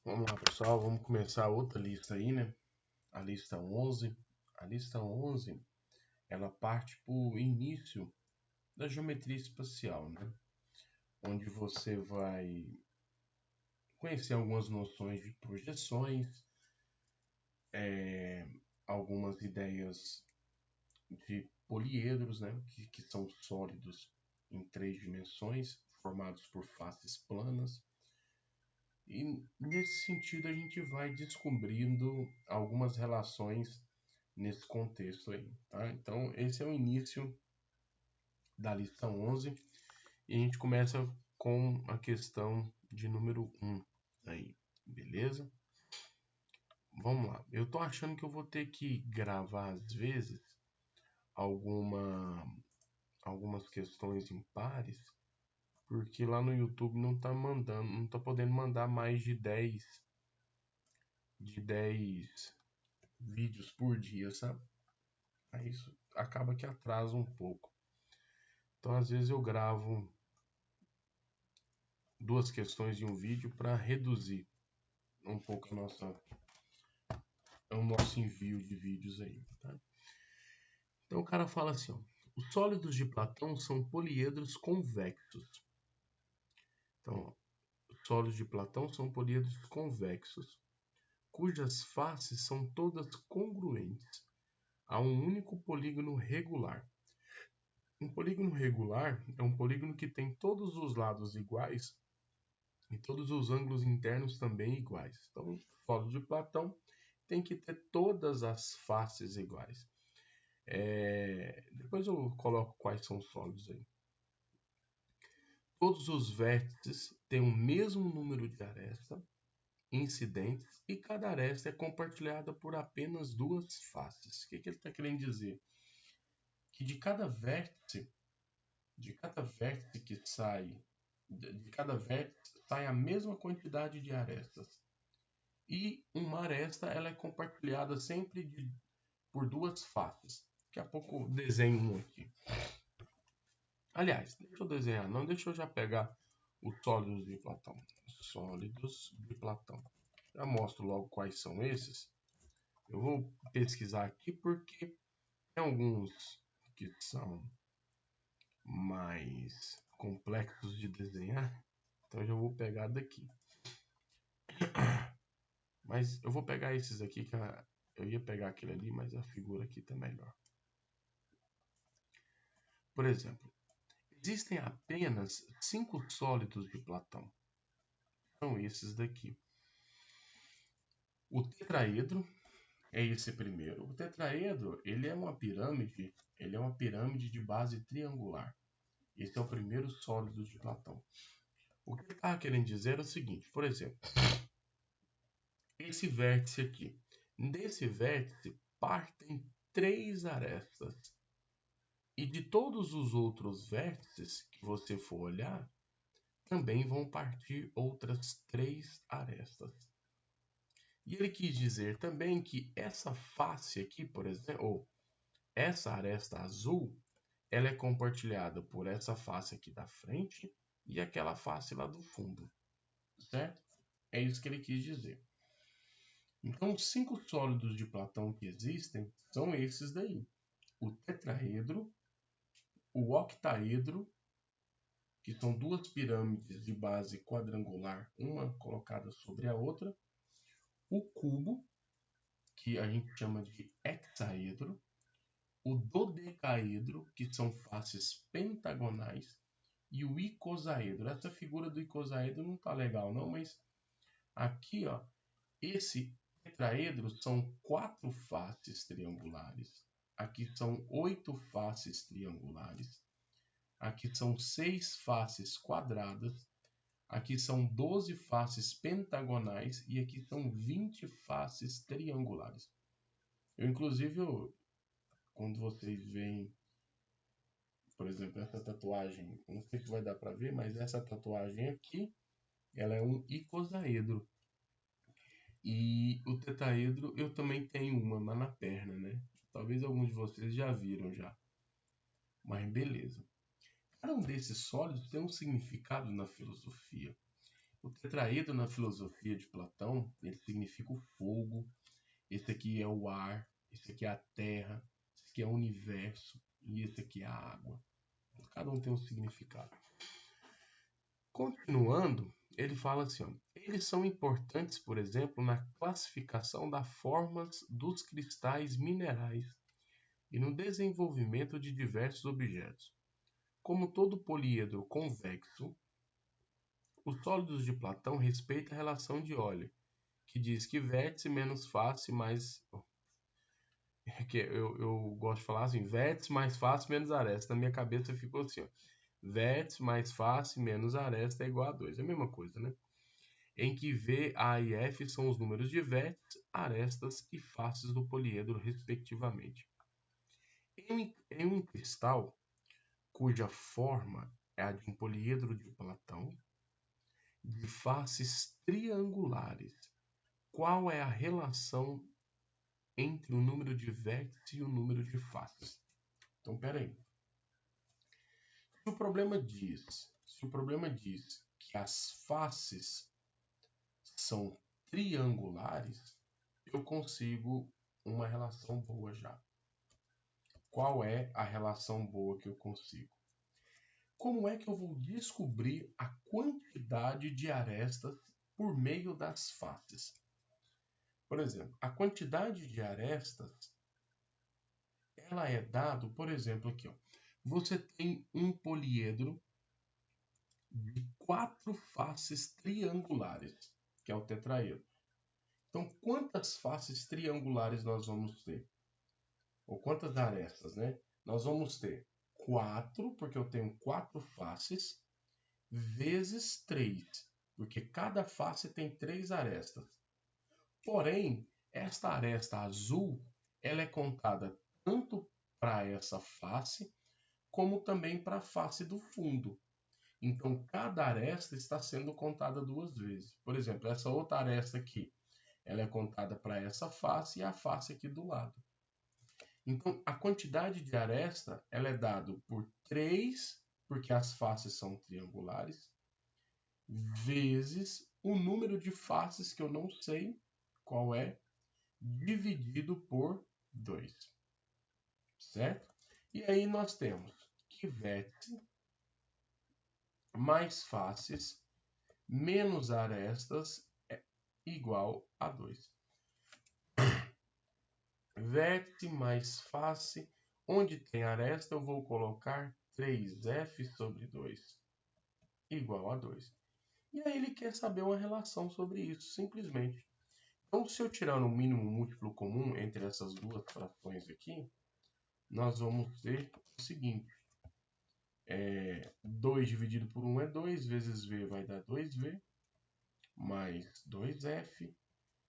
Vamos lá, pessoal, vamos começar outra lista aí, né? A lista 11. A lista 11, ela parte para o início da geometria espacial, né? Onde você vai conhecer algumas noções de projeções, algumas ideias de poliedros, né? Que são sólidos em 3 dimensões, formados por faces planas. E nesse sentido a gente vai descobrindo algumas relações nesse contexto aí, tá? Então esse é o início da lista 11 e a gente começa com a questão de número 1 aí, beleza? Vamos lá. Eu tô achando que eu vou ter que gravar às vezes algumas questões impares, porque lá no YouTube não tá mandando, não tá podendo mandar mais de 10 vídeos por dia, sabe? Aí isso acaba que atrasa um pouco. Então, às vezes eu gravo 2 questões em um vídeo para reduzir um pouco o nosso envio de vídeos aí, tá? Então o cara fala assim, ó, os sólidos de Platão são poliedros convexos. Então, os sólidos de Platão são poliedros convexos, cujas faces são todas congruentes a um único polígono regular. Um polígono regular é um polígono que tem todos os lados iguais e todos os ângulos internos também iguais. Então, o sólido de Platão tem que ter todas as faces iguais. Depois eu coloco quais são os sólidos aí. Todos os vértices têm o mesmo número de arestas incidentes e cada aresta é compartilhada por apenas 2 faces. O que ele está querendo dizer? Que de cada vértice que sai, de cada vértice sai a mesma quantidade de arestas. E uma aresta ela é compartilhada sempre por 2 faces. Daqui a pouco eu desenho um aqui. Aliás, deixa eu desenhar, não, deixa eu já pegar os sólidos de Platão. Sólidos de Platão. Já mostro logo quais são esses. Eu vou pesquisar aqui porque tem alguns que são mais complexos de desenhar. Então eu já vou pegar daqui. Mas eu vou pegar esses aqui que eu ia pegar aquele ali, mas a figura aqui tá melhor. Por exemplo, existem apenas 5 sólidos de Platão. São esses daqui. O tetraedro é esse primeiro. O tetraedro, ele é uma pirâmide de base triangular. Esse é o primeiro sólido de Platão. O que ele estava querendo dizer é o seguinte, por exemplo, esse vértice aqui. Desse vértice partem 3 arestas. E de todos os outros vértices que você for olhar, também vão partir outras 3 arestas. E ele quis dizer também que essa face aqui, por exemplo, ou essa aresta azul, ela é compartilhada por essa face aqui da frente e aquela face lá do fundo, certo? É isso que ele quis dizer. Então, os 5 sólidos de Platão que existem são esses daí. O tetraedro, o octaedro, que são 2 pirâmides de base quadrangular, uma colocada sobre a outra, o cubo, que a gente chama de hexaedro, o dodecaedro, que são faces pentagonais, e o icosaedro. Essa figura do icosaedro não tá legal não, mas aqui, ó, esse tetraedro são 4 faces triangulares. Aqui são 8 faces triangulares. Aqui são 6 faces quadradas. Aqui são 12 faces pentagonais e aqui são 20 faces triangulares. Inclusive, quando vocês veem, por exemplo, essa tatuagem, não sei se vai dar para ver, mas essa tatuagem aqui, ela é um icosaedro. E o tetraedro eu também tenho uma, mas na perna, né? Talvez alguns de vocês já viram já. Mas beleza. Cada um desses sólidos tem um significado na filosofia. O tetraedro na filosofia de Platão, ele significa o fogo, esse aqui é o ar, esse aqui é a terra, esse aqui é o universo e esse aqui é a água. Cada um tem um significado. Continuando, ele fala assim, ó, eles são importantes, por exemplo, na classificação das formas dos cristais minerais e no desenvolvimento de diversos objetos. Como todo poliedro convexo, os sólidos de Platão respeitam a relação de Euler, que diz que vértice menos face mais... Eu gosto de falar assim, vértice mais face menos aresta. Na minha cabeça ficou assim, ó, vértice mais face menos aresta é igual a 2. É a mesma coisa, né? Em que V, A e F são os números de vértices, arestas e faces do poliedro, respectivamente. Em um cristal, cuja forma é a de um poliedro de Platão, de faces triangulares, qual é a relação entre o número de vértices e o número de faces? Então, peraí. Se o problema diz que as faces são triangulares, eu consigo uma relação boa já. Qual é a relação boa que eu consigo? Como é que eu vou descobrir a quantidade de arestas por meio das faces? Por exemplo, a quantidade de arestas, ela é dada, por exemplo, aqui, ó. Você tem um poliedro de 4 faces triangulares, que é o tetraedro. Então, quantas faces triangulares nós vamos ter? Ou quantas arestas, né? Nós vamos ter 4, porque eu tenho 4 faces, vezes 3, porque cada face tem 3 arestas. Porém, esta aresta azul, ela é contada tanto para essa face, como também para a face do fundo. Então, cada aresta está sendo contada 2 vezes. Por exemplo, essa outra aresta aqui, ela é contada para essa face e a face aqui do lado. Então, a quantidade de aresta, ela é dada por 3, porque as faces são triangulares, vezes o número de faces, que eu não sei qual é, dividido por 2. Certo? E aí nós temos que vértice mais faces menos arestas é igual a 2. Vértice mais face, onde tem aresta eu vou colocar 3F sobre 2 igual a 2. E aí ele quer saber uma relação sobre isso, simplesmente. Então, se eu tirar o mínimo múltiplo comum entre essas duas frações aqui, nós vamos ter o seguinte. 2 dividido por 1 é 2, vezes V vai dar 2V, mais 2F,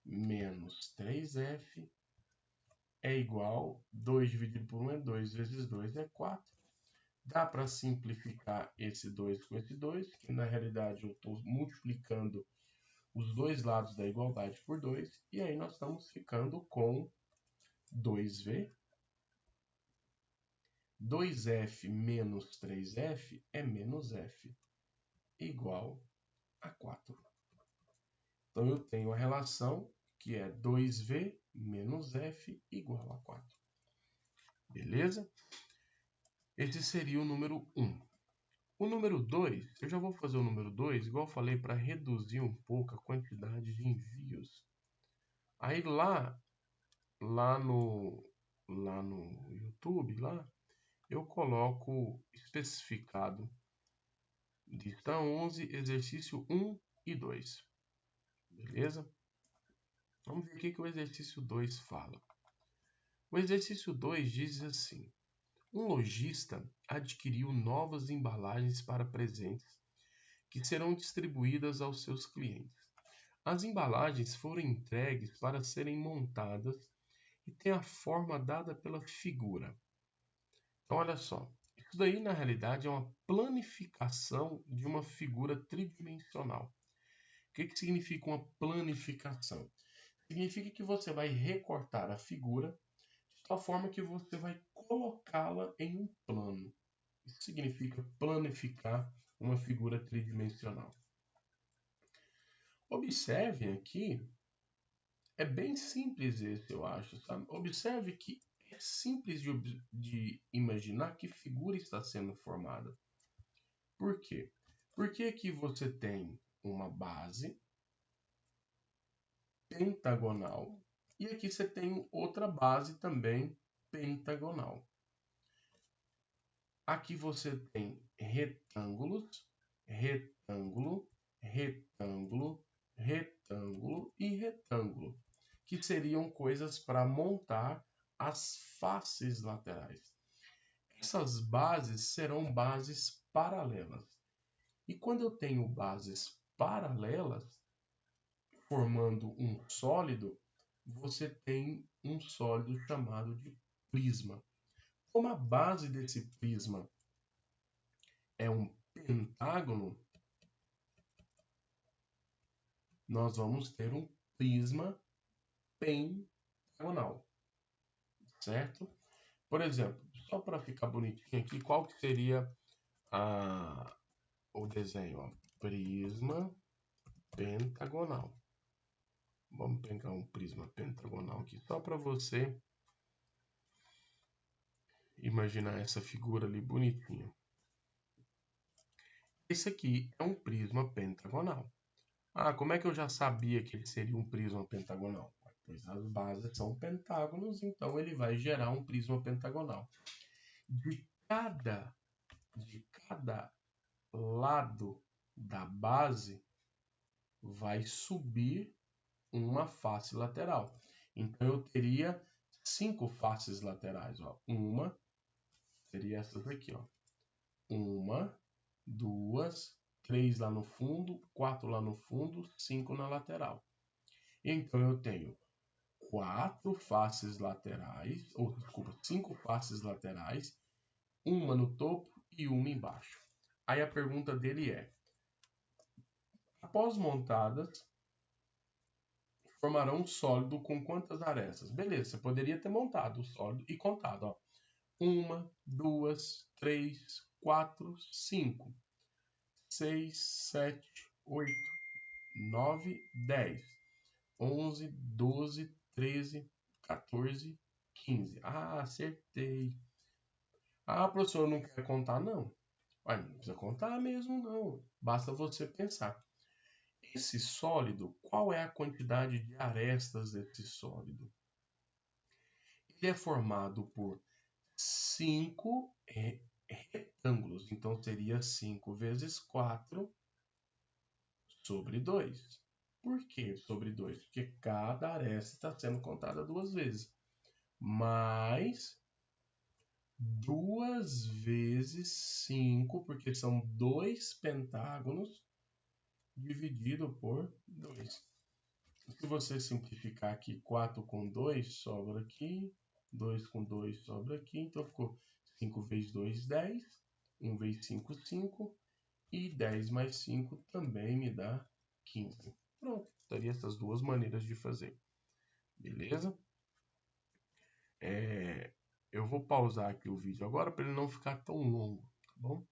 menos 3F, é igual, 2 dividido por 1 é 2, vezes 2 é 4. Dá para simplificar esse 2 com esse 2, que na realidade eu estou multiplicando os dois lados da igualdade por 2, e aí nós estamos ficando com 2V. 2F menos 3F é menos F, igual a 4. Então eu tenho a relação que é 2V menos F igual a 4. Beleza? Esse seria o número 1. O número 2, eu já vou fazer o número 2, igual eu falei, para reduzir um pouco a quantidade de envios. Aí lá no YouTube, eu coloco especificado lista 11, exercício 1 e 2. Beleza? Vamos ver o que o exercício 2 fala. O exercício 2 diz assim: um lojista adquiriu novas embalagens para presentes que serão distribuídas aos seus clientes. As embalagens foram entregues para serem montadas e têm a forma dada pela figura. Então, olha só, isso daí na realidade é uma planificação de uma figura tridimensional. O que significa uma planificação? Significa que você vai recortar a figura de tal forma que você vai colocá-la em um plano. Isso significa planificar uma figura tridimensional. Observem aqui, é bem simples esse, eu acho, sabe? Observe que é simples de imaginar que figura está sendo formada. Por quê? Porque aqui você tem uma base pentagonal e aqui você tem outra base também pentagonal. Aqui você tem retângulos, retângulo, retângulo, retângulo e retângulo, que seriam coisas para montar as faces laterais. Essas bases serão bases paralelas. E quando eu tenho bases paralelas, formando um sólido, você tem um sólido chamado de prisma. Como a base desse prisma é um pentágono, nós vamos ter um prisma pentagonal, certo? Por exemplo, só para ficar bonitinho aqui, qual que seria o desenho? Ó? Prisma pentagonal. Vamos pegar um prisma pentagonal aqui, só para você imaginar essa figura ali bonitinha. Esse aqui é um prisma pentagonal. Como é que eu já sabia que ele seria um prisma pentagonal? Pois as bases são pentágonos, então ele vai gerar um prisma pentagonal. De cada lado da base vai subir uma face lateral. Então eu teria 5 faces laterais. Ó. Uma seria essas aqui. Ó. 1, 2, 3 lá no fundo, 4 lá no fundo, 5 na lateral. Então eu tenho 4 faces laterais, ou desculpa, 5 faces laterais, uma no topo e uma embaixo. Aí a pergunta dele é: após montadas, formarão um sólido com quantas arestas? Beleza, você poderia ter montado o sólido e contado. Ó. 1, 2, 3, 4, 5, 6, 7, 8, 9, 10, 11, 12, 13, 14, 15. Acertei. Professor, não quer contar, não. Não precisa contar mesmo, não. Basta você pensar. Esse sólido, qual é a quantidade de arestas desse sólido? Ele é formado por 5 retângulos. Então, seria 5 vezes 4 sobre 2. Por que sobre 2? Porque cada aresta está sendo contada 2 vezes. Mais 2 vezes 5, porque são 2 pentágonos, dividido por 2. Se você simplificar aqui, 4 com 2 sobra aqui, 2 com 2 sobra aqui, então ficou 5 vezes 2, 10, 1 vezes 5, 5, e 10 mais 5 também me dá 15. Pronto, teria essas duas maneiras de fazer. Beleza? Eu vou pausar aqui o vídeo agora para ele não ficar tão longo, tá bom?